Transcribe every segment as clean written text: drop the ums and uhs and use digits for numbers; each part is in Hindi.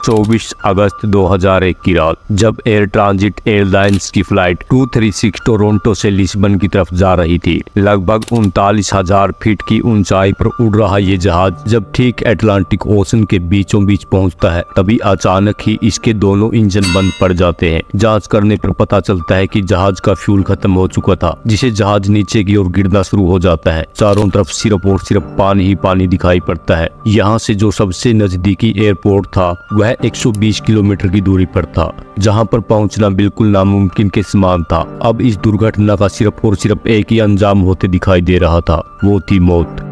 24 अगस्त 2001 की रात जब एयर ट्रांजिट एयरलाइंस की फ्लाइट 236 टोरंटो से लिस्बन की तरफ जा रही थी। लगभग 39,000 फीट की ऊंचाई पर उड़ रहा ये जहाज जब ठीक अटलांटिक ओशन के बीचों बीच पहुंचता है तभी अचानक ही इसके दोनों इंजन बंद पड़ जाते हैं। जांच करने पर पता चलता है कि जहाज का फ्यूल खत्म हो चुका था, जिसे जहाज नीचे की ओर गिरना शुरू हो जाता है। चारों तरफ सिर्फ और सिर्फ पानी ही पानी दिखाई पड़ता है। यहाँ से जो सबसे नजदीकी एयरपोर्ट था वह 120 किलोमीटर की दूरी पर था, जहां पर पहुंचना बिल्कुल नामुमकिन के समान था। अब इस दुर्घटना का सिर्फ और सिर्फ एक ही अंजाम होते दिखाई दे रहा था, वो थी मौत।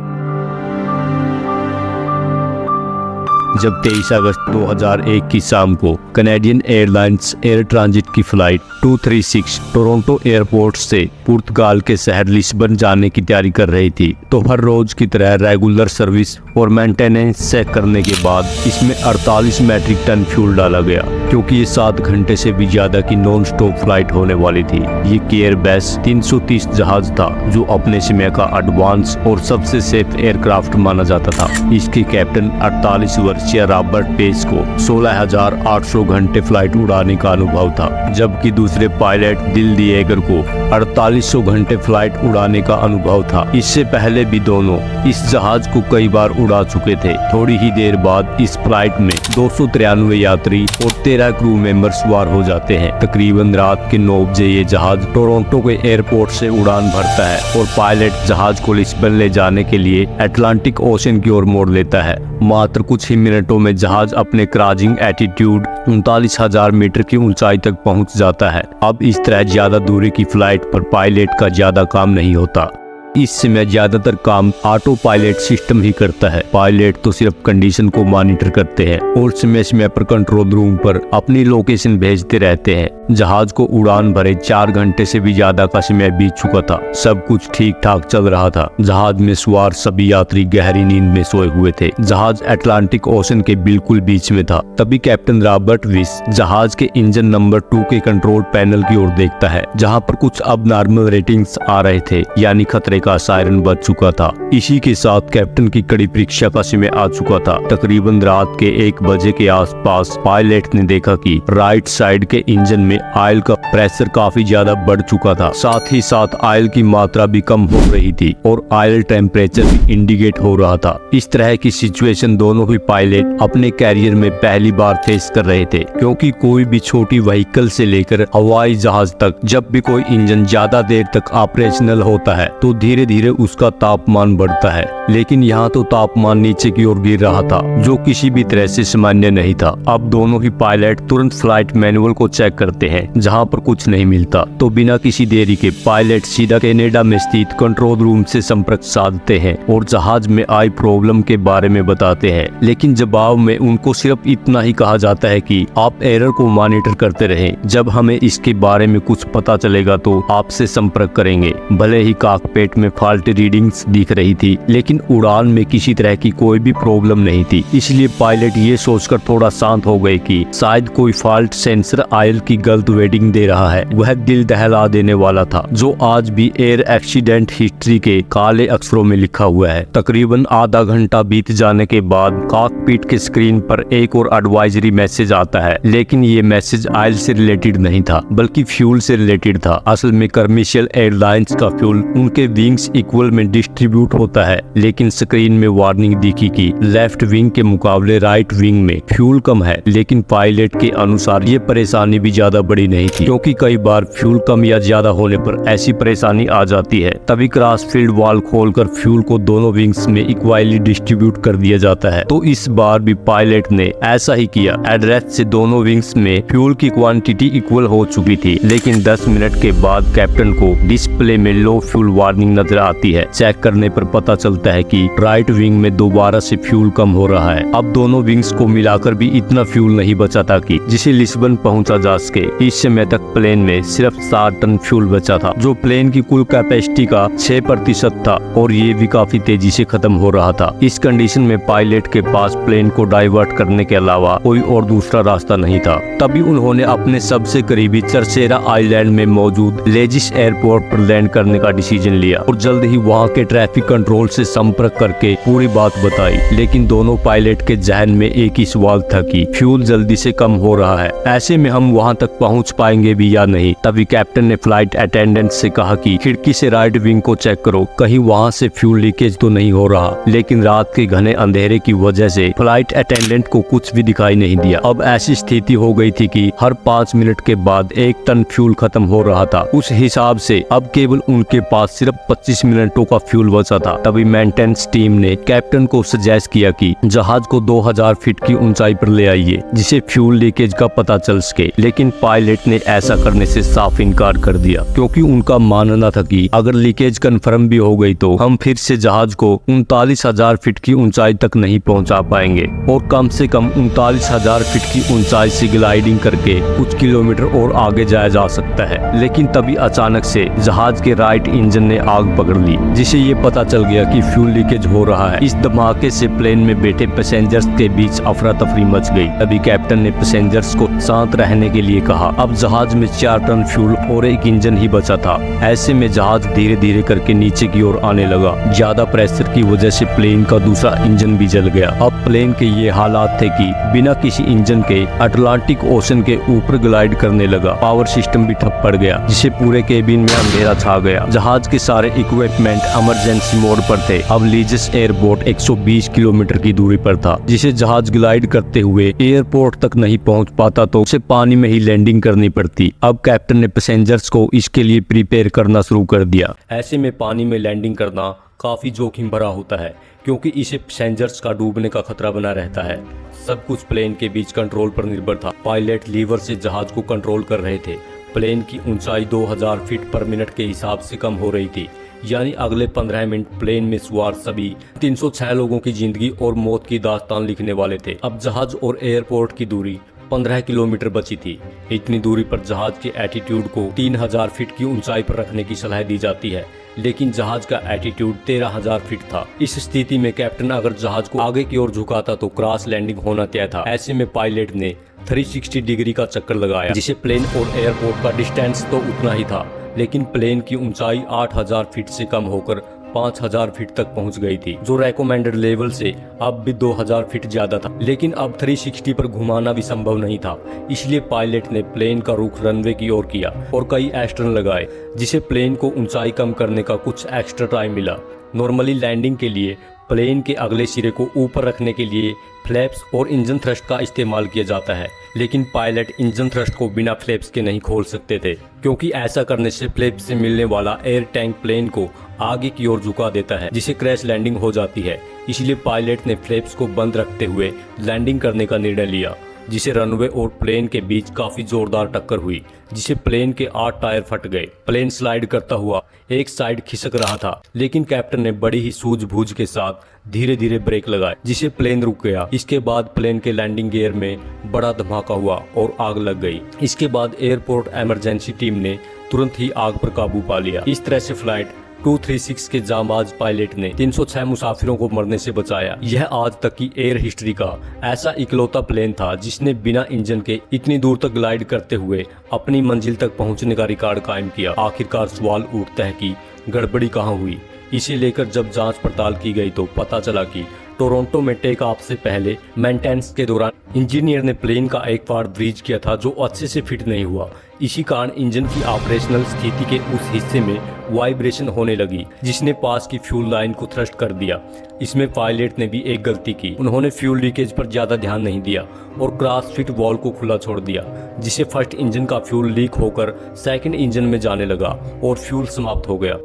जब 23 अगस्त 2001 की शाम को कैनेडियन एयरलाइंस एयर ट्रांजिट की फ्लाइट 236 टोरंटो एयरपोर्ट से पुर्तगाल के शहर लिस्बन जाने की तैयारी कर रही थी, तो हर रोज की तरह रेगुलर सर्विस और मेंटेनेंस चेक करने के बाद इसमें 48 मैट्रिक टन फ्यूल डाला गया, क्योंकि ये 7 घंटे से भी ज्यादा की नॉन स्टॉप फ्लाइट होने वाली थी। ये केयरबस 330 जहाज था, जो अपने समय का एडवांस और सबसे सेफ एयरक्राफ्ट माना जाता था। इसके कैप्टन 48 वर्षीय रॉबर्ट पेस को 16,800 घंटे फ्लाइट उड़ाने का अनुभव था, जबकि दूसरे पायलट दिल दिएगर को 4800 घंटे फ्लाइट उड़ाने का अनुभव था। इससे पहले भी दोनों इस जहाज को कई बार उड़ा चुके थे। थोड़ी ही देर बाद इस फ्लाइट में 293 यात्री और 13 क्रू मेंबर सवार हो जाते हैं। तकरीबन रात के 9 बजे ये जहाज टोरंटो के एयरपोर्ट से उड़ान भरता है और पायलट जहाज को लिस्बन ले जाने के लिए अटलांटिक ओशन की ओर मोड़ लेता है। मात्र कुछ ही मिनटों में जहाज अपने क्राजिंग एटीट्यूड 39,000 मीटर की ऊंचाई तक पहुंच जाता है। अब इस तरह ज्यादा दूरी की फ्लाइट पर पायलट का ज्यादा काम नहीं होता। इस समय ज्यादातर काम ऑटो पायलट सिस्टम ही करता है। पायलट तो सिर्फ कंडीशन को मॉनिटर करते हैं और समय समय पर कंट्रोल रूम पर अपनी लोकेशन भेजते रहते हैं। जहाज को उड़ान भरे 4 घंटे से भी ज्यादा का समय बीत चुका था। सब कुछ ठीक ठाक चल रहा था। जहाज में सवार सभी यात्री गहरी नींद में सोए हुए थे। जहाज अटलांटिक ओशन के बिल्कुल बीच में था। तभी कैप्टन रॉबर्ट विस जहाज के इंजन नंबर 2 के कंट्रोल पैनल की ओर देखता है, जहाँ पर कुछ अबनॉर्मल रेटिंग्स आ रहे थे, यानी खतरे का सायरन बज चुका था। इसी के साथ कैप्टन की कड़ी परीक्षा का समय आ चुका था। तकरीबन रात के 1 बजे के आसपास पायलट ने देखा कि राइट साइड के इंजन में ऑयल का प्रेशर काफी ज्यादा बढ़ चुका था। साथ ही साथ ऑयल की मात्रा भी कम हो रही थी और ऑयल टेम्परेचर भी इंडिकेट हो रहा था। इस तरह की सिचुएशन दोनों ही पायलट अपने कैरियर में पहली बार फेस कर रहे थे, क्योंकि कोई भी छोटी व्हीकल से लेकर हवाई जहाज तक जब भी कोई इंजन ज्यादा देर तक ऑपरेशनल होता है तो धीरे धीरे उसका तापमान बढ़ता है। लेकिन यहाँ तो तापमान नीचे की ओर गिर रहा था, जो किसी भी तरह से सामान्य नहीं था। अब दोनों ही पायलट तुरंत फ्लाइट मैनुअल को चेक करते हैं। जहाँ पर कुछ नहीं मिलता तो बिना किसी देरी के पायलट सीधा कनाडा में स्थित कंट्रोल रूम से संपर्क साधते हैं और जहाज में आई प्रॉब्लम के बारे में बताते हैं। लेकिन जवाब में उनको सिर्फ इतना ही कहा जाता है कि आप एरर को मॉनिटर करते रहें, जब हमें इसके बारे में कुछ पता चलेगा तो आपसे संपर्क करेंगे। भले ही कॉकपिट में फॉल्ट रीडिंग्स दिख रही थी, लेकिन उड़ान में किसी तरह की कोई भी प्रॉब्लम नहीं थी। इसलिए पायलट ये सोचकर थोड़ा शांत हो गए कि शायद कोई फॉल्ट सेंसर ऑयल की गलत वेटिंग दे रहा है। वह दिल दहला देने वाला था, जो आज भी एयर एक्सीडेंट हिस्ट्री के काले अक्षरों में लिखा हुआ है। तकरीबन आधा घंटा बीत जाने के बाद कॉकपिट के स्क्रीन पर एक और एडवाइजरी मैसेज आता है, लेकिन ये मैसेज ऑयल से रिलेटेड नहीं था, बल्कि फ्यूल से रिलेटेड था। असल में कमर्शियल एयरलाइंस का फ्यूल उनके विंग्स इक्वल में डिस्ट्रीब्यूट होता है, लेकिन स्क्रीन में वार्निंग दिखी कि लेफ्ट विंग के मुकाबले राइट विंग में फ्यूल कम है। लेकिन पायलट के अनुसार ये परेशानी भी ज्यादा बड़ी नहीं थी, क्योंकि कई बार फ्यूल कम या ज्यादा होने पर ऐसी परेशानी आ जाती है। तभी क्रॉस फील्ड वाल्व खोलकर फ्यूल को दोनों विंग्स में इक्वली डिस्ट्रीब्यूट कर दिया जाता है। तो इस बार भी पायलट ने ऐसा ही किया। एड्रेस से दोनों विंग्स में फ्यूल की क्वांटिटी इक्वल हो चुकी थी, लेकिन 10 मिनट के बाद कैप्टन को डिस्प्ले में लो फ्यूल वार्निंग नजर आती है। चेक करने पर पता चलता है कि राइट विंग में दोबारा से फ्यूल कम हो रहा है। अब दोनों विंग्स को मिलाकर भी इतना फ्यूल नहीं बचा था कि जिसे लिस्बन पहुंचा जा सके। इस समय तक प्लेन में सिर्फ 7 टन फ्यूल बचा था, जो प्लेन की कुल कैपेसिटी का 6% था, और ये भी काफी तेजी से खत्म हो रहा था। इस कंडीशन में पायलट के पास प्लेन को डाइवर्ट करने के अलावा कोई और दूसरा रास्ता नहीं था। तभी उन्होंने अपने सबसे करीबी चरसेरा आइलैंड में मौजूद लेजिस एयरपोर्ट पर लैंड करने का डिसीजन लिया। और जल्द ही वहाँ के ट्रैफिक कंट्रोल से संपर्क करके पूरी बात बताई। लेकिन दोनों पायलट के जहन में एक ही सवाल था कि फ्यूल जल्दी से कम हो रहा है, ऐसे में हम वहाँ तक पहुँच पाएंगे भी या नहीं। तभी कैप्टन ने फ्लाइट अटेंडेंट से कहा कि खिड़की से राइट विंग को चेक करो, कहीं वहाँ से फ्यूल लीकेज तो नहीं हो रहा। लेकिन रात के घने अंधेरे की वजह से फ्लाइट अटेंडेंट को कुछ भी दिखाई नहीं दिया। अब ऐसी स्थिति हो गई थी कि हर 5 मिनट के बाद 1 टन फ्यूल खत्म हो रहा था। उस हिसाब से अब केवल उनके पास सिर्फ 25 मिनटों का फ्यूल बचा था। तभी मेंटेनेंस टीम ने कैप्टन को सजेस्ट किया कि जहाज को 2000 फीट की ऊंचाई पर ले आइए, जिसे फ्यूल लीकेज का पता चल सके। लेकिन पायलट ने ऐसा करने से साफ इनकार कर दिया, क्योंकि उनका मानना था कि अगर लीकेज कंफर्म भी हो गई तो हम फिर से जहाज को 39,000 फीट की ऊंचाई तक नहीं पहुंचा पाएंगे, और कम से कम 39,000 फीट की ऊंचाई से ग्लाइडिंग करके कुछ किलोमीटर और आगे जाया जा सकता है। लेकिन तभी अचानक से जहाज के राइट इंजन ने आग पकड़ ली, जिसे ये पता चल गया कि फ्यूल लीकेज हो रहा है। इस धमाके से प्लेन में बैठे पैसेंजर्स के बीच अफरा तफरी मच गई। तभी कैप्टन ने पैसेंजर्स को शांत रहने के लिए कहा। अब जहाज में 4 टन फ्यूल और एक इंजन ही बचा था। ऐसे में जहाज धीरे धीरे करके नीचे की ओर आने लगा। ज्यादा प्रेशर की वजह से प्लेन का दूसरा इंजन भी जल गया। अब प्लेन के ये हालात थे कि बिना किसी इंजन के अटलांटिक ओशन के ऊपर ग्लाइड करने लगा। पावर सिस्टम भी ठप पड़ गया, जिससे पूरे केबिन में अंधेरा छा गया। जहाज के सारे इक्विपमेंट इमरजेंसी मोड पर थे। अब लीजेस एयरपोर्ट 120 किलोमीटर की दूरी पर था, जिसे जहाज ग्लाइड करते हुए एयरपोर्ट तक नहीं पहुंच पाता तो उसे पानी में ही लैंडिंग करनी पड़ती। अब कैप्टन ने पैसेंजर्स को इसके लिए प्रिपेयर करना शुरू कर दिया। ऐसे में पानी में लैंडिंग करना काफी जोखिम भरा होता है, क्योंकि इसे पैसेंजर्स का डूबने का खतरा बना रहता है। सब कुछ प्लेन के बीच कंट्रोल पर निर्भर था। पायलट लीवर से जहाज को कंट्रोल कर रहे थे। प्लेन की ऊंचाई 2000 फीट पर मिनट के हिसाब से कम हो रही थी, यानी अगले 15 मिनट प्लेन में सवार सभी 306 लोगों की जिंदगी और मौत की दास्तान लिखने वाले थे। अब जहाज और एयरपोर्ट की दूरी 15 किलोमीटर बची थी। इतनी दूरी पर जहाज के एटीट्यूड को 3000 फीट की ऊंचाई पर रखने की सलाह दी जाती है, लेकिन जहाज का एटीट्यूड 13,000 फीट था। इस स्थिति में कैप्टन अगर जहाज को आगे की ओर झुकाता तो क्रॉस लैंडिंग होना तय था। ऐसे में पायलट ने 360 डिग्री का चक्कर लगाया, जिसे प्लेन और एयरपोर्ट का डिस्टेंस तो उतना ही था, लेकिन प्लेन की ऊंचाई 8000 फीट से कम होकर 5000 फीट तक पहुंच गई थी, जो रेकमेंडेड लेवल से अब भी 2000 फीट ज्यादा था। लेकिन अब 360 पर घुमाना भी संभव नहीं था, इसलिए पायलट ने प्लेन का रुख रनवे की ओर किया और कई एस्टर्न लगाए, जिसे प्लेन को ऊंचाई कम करने का कुछ एक्स्ट्रा टाइम मिला। नॉर्मली लैंडिंग के लिए प्लेन के अगले सिरे को ऊपर रखने के लिए फ्लैप्स और इंजन थ्रस्ट का इस्तेमाल किया जाता है, लेकिन पायलट इंजन थ्रस्ट को बिना फ्लैप्स के नहीं खोल सकते थे, क्योंकि ऐसा करने से फ्लैप्स से मिलने वाला एयर टैंक प्लेन को आगे की ओर झुका देता है, जिसे क्रैश लैंडिंग हो जाती है। इसलिए पायलट ने फ्लैप्स को बंद रखते हुए लैंडिंग करने का निर्णय लिया, जिसे रनवे और प्लेन के बीच काफी जोरदार टक्कर हुई, जिसे प्लेन के 8 टायर फट गए। प्लेन स्लाइड करता हुआ एक साइड खिसक रहा था, लेकिन कैप्टन ने बड़ी ही सूझबूझ के साथ धीरे धीरे ब्रेक लगाए, जिसे प्लेन रुक गया। इसके बाद प्लेन के लैंडिंग गियर में बड़ा धमाका हुआ और आग लग गई। इसके बाद एयरपोर्ट इमरजेंसी टीम ने तुरंत ही आग पर काबू पा लिया। इस तरह से फ्लाइट 236 के जांबाज पायलट ने 306 मुसाफिरों को मरने से बचाया। यह आज तक की एयर हिस्ट्री का ऐसा इकलौता प्लेन था जिसने बिना इंजन के इतनी दूर तक ग्लाइड करते हुए अपनी मंजिल तक पहुंचने का रिकॉर्ड कायम किया। आखिरकार सवाल उठता है कि गड़बड़ी कहां हुई। इसे लेकर जब जांच पड़ताल की गई तो पता चला कि टोरंटो में टेक ऑफ से पहले मेंटेनेंस के दौरान इंजीनियर ने प्लेन का एक पार्ट ब्रीच किया था, जो अच्छे से फिट नहीं हुआ। इसी कारण इंजन की ऑपरेशनल स्थिति के उस हिस्से में वाइब्रेशन होने लगी, जिसने पास की फ्यूल लाइन को थ्रस्ट कर दिया। इसमें पायलट ने भी एक गलती की। उन्होंने फ्यूल लीकेज पर ज्यादा ध्यान नहीं दिया और क्रॉस फिट वॉल को खुला छोड़ दिया, जिससे फर्स्ट इंजन का फ्यूल लीक होकर सेकंड इंजन में जाने लगा और फ्यूल समाप्त हो गया।